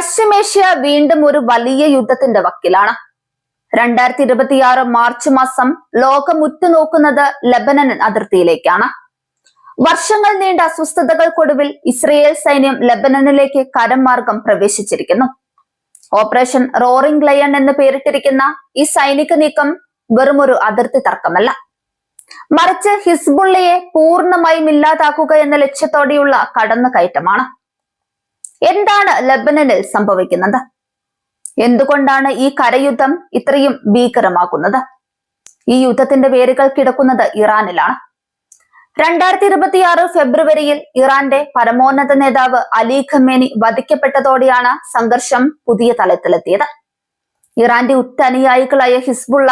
പശ്ചിമേഷ്യ വീണ്ടും ഒരു വലിയ യുദ്ധത്തിന്റെ വക്കിലാണ്. 2026 മാർച്ച് മാസം ലോകം ഉറ്റുനോക്കുന്നത് ലെബനൻ അതിർത്തിയിലേക്കാണ്. വർഷങ്ങൾ നീണ്ട അസ്വസ്ഥതകൾക്കൊടുവിൽ ഇസ്രയേൽ സൈന്യം ലെബനനിലേക്ക് കരമാർഗം പ്രവേശിച്ചിരിക്കുന്നു. ഓപ്പറേഷൻ റോറിംഗ് ലയൺ എന്ന് പേരിട്ടിരിക്കുന്ന ഈ സൈനിക നീക്കം വെറുമൊരു അതിർത്തി തർക്കമല്ല, മറിച്ച് ഹിസ്ബുള്ളയെ പൂർണ്ണമായും ഇല്ലാതാക്കുക എന്ന ലക്ഷ്യത്തോടെയുള്ള കടന്നുകയറ്റമാണ്. എന്താണ് ലെബനനിൽ സംഭവിക്കുന്നത്? എന്തുകൊണ്ടാണ് ഈ കരയുദ്ധം ഇത്രയും ഭീകരമാകുന്നത്? ഈ യുദ്ധത്തിന്റെ വേരുകൾ കിടക്കുന്നത് ഇറാനിലാണ്. 2026 ഫെബ്രുവരിയിൽ ഇറാന്റെ പരമോന്നത നേതാവ് അലി ഖമേനി വധിക്കപ്പെട്ടതോടെയാണ് സംഘർഷം പുതിയ തലത്തിലെത്തിയത്. ഇറാന്റെ ഉറ്റനുയായികളായ ഹിസ്ബുള്ള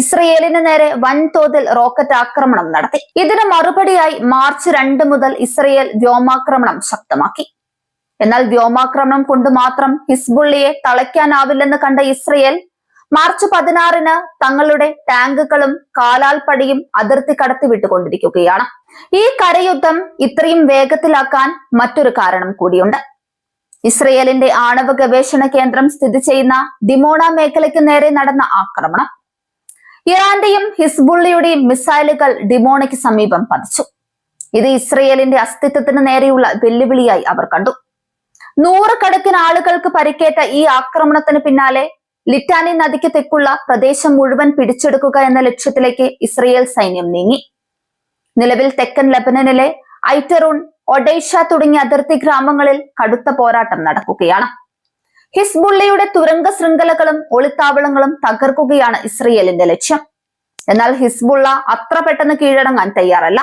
ഇസ്രയേലിന് നേരെ വൻതോതിൽ റോക്കറ്റ് ആക്രമണം നടത്തി. ഇതിന് മറുപടിയായി മാർച്ച് 2 മുതൽ ഇസ്രയേൽ വ്യോമാക്രമണം ശക്തമാക്കി. എന്നാൽ വ്യോമാക്രമണം കൊണ്ട് മാത്രം ഹിസ്ബുള്ളയെ തളയ്ക്കാനാവില്ലെന്ന് കണ്ട ഇസ്രയേൽ മാർച്ച് 16 തങ്ങളുടെ ടാങ്കുകളും കാലാൽപ്പടിയും അതിർത്തി കടത്തിവിട്ടുകൊണ്ടിരിക്കുകയാണ്. ഈ കരയുദ്ധം ഇത്രയും വേഗത്തിലാക്കാൻ മറ്റൊരു കാരണം കൂടിയുണ്ട്. ഇസ്രയേലിന്റെ ആണവ ഗവേഷണ കേന്ദ്രം സ്ഥിതി ചെയ്യുന്ന ദിമോണ മേഖലയ്ക്ക് നേരെ നടന്ന ആക്രമണം. ഇറാന്റെയും ഹിസ്ബുള്ളയുടെയും മിസൈലുകൾ ഡിമോണയ്ക്ക് സമീപം പതിച്ചു. ഇത് ഇസ്രയേലിന്റെ അസ്തിത്വത്തിന് നേരെയുള്ള വെല്ലുവിളിയായി അവർ കണ്ടു. 100 കണക്കിന് ആളുകൾക്ക് പരിക്കേറ്റ ഈ ആക്രമണത്തിന് പിന്നാലെ ലിറ്റാനി നദിക്ക് തെക്കുള്ള പ്രദേശം മുഴുവൻ പിടിച്ചെടുക്കുക എന്ന ലക്ഷ്യത്തിലേക്ക് ഇസ്രയേൽ സൈന്യം നീങ്ങി. നിലവിൽ തെക്കൻ ലെബനനിലെ ഐറ്ററൂൺ, ഒഡേഷ തുടങ്ങിയ അതിർത്തി ഗ്രാമങ്ങളിൽ കടുത്ത പോരാട്ടം നടക്കുകയാണ്. ഹിസ്ബുള്ളയുടെ തുരങ്ക ശൃംഖലകളും ഒളിത്താവളങ്ങളും തകർക്കുകയാണ് ഇസ്രയേലിന്റെ ലക്ഷ്യം. എന്നാൽ ഹിസ്ബുള്ള അത്ര പെട്ടെന്ന് കീഴടങ്ങാൻ തയ്യാറല്ല.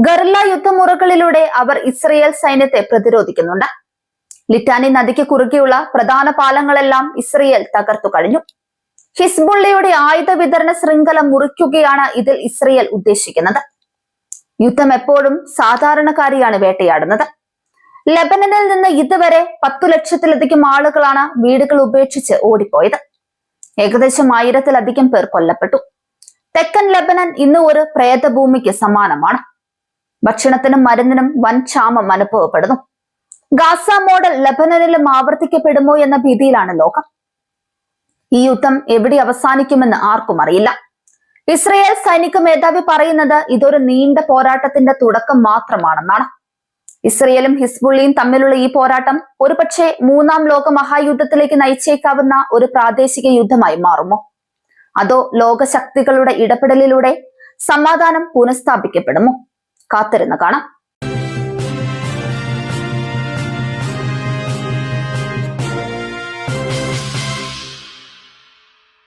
ഗറില്ല യുദ്ധമുറകളിലൂടെ അവർ ഇസ്രയേൽ സൈന്യത്തെ പ്രതിരോധിക്കുന്നുണ്ട്. ലിറ്റാനി നദിക്ക് കുറുകെയുള്ള പ്രധാന പാലങ്ങളെല്ലാം ഇസ്രയേൽ തകർത്തു കഴിഞ്ഞു. ഹിസ്ബുള്ളയുടെ ആയുധ വിതരണ ശൃംഖല മുറിക്കുകയാണ് ഇതിൽ ഇസ്രയേൽ ഉദ്ദേശിക്കുന്നത്. യുദ്ധം എപ്പോഴും സാധാരണക്കാരെയാണ് വേട്ടയാടുന്നത്. ലെബനനിൽ നിന്ന് ഇതുവരെ 10 ലക്ഷത്തിലധികം ആളുകളാണ് വീടുകൾ ഉപേക്ഷിച്ച് ഓടിപ്പോയത്. ഏകദേശം 1000-ലധികം പേർ കൊല്ലപ്പെട്ടു. തെക്കൻ ലെബനൻ ഇന്ന് ഒരു പ്രേതഭൂമിക്ക് സമാനമാണ്. ഭക്ഷണത്തിനും മരുന്നിനും വൻ ക്ഷാമം അനുഭവപ്പെടുന്നു. ഗാസ മോഡൽ ലെബനനിലും ആവർത്തിക്കപ്പെടുമോ എന്ന ഭീതിയിലാണ് ലോകം. ഈ യുദ്ധം എവിടെ അവസാനിക്കുമെന്ന് ആർക്കും അറിയില്ല. ഇസ്രയേൽ സൈനിക മേധാവി പറയുന്നത് ഇതൊരു നീണ്ട പോരാട്ടത്തിന്റെ തുടക്കം മാത്രമാണെന്നാണ്. ഇസ്രയേലും ഹിസ്ബുള്ളയും തമ്മിലുള്ള ഈ പോരാട്ടം ഒരുപക്ഷെ 3ാം ലോക മഹായുദ്ധത്തിലേക്ക് നയിച്ചേക്കാവുന്ന ഒരു പ്രാദേശിക യുദ്ധമായി മാറുമോ? അതോ ലോകശക്തികളുടെ ഇടപെടലിലൂടെ സമാധാനം പുനഃസ്ഥാപിക്കപ്പെടുമോ? കാത്തിരുന്ന് കാണാം.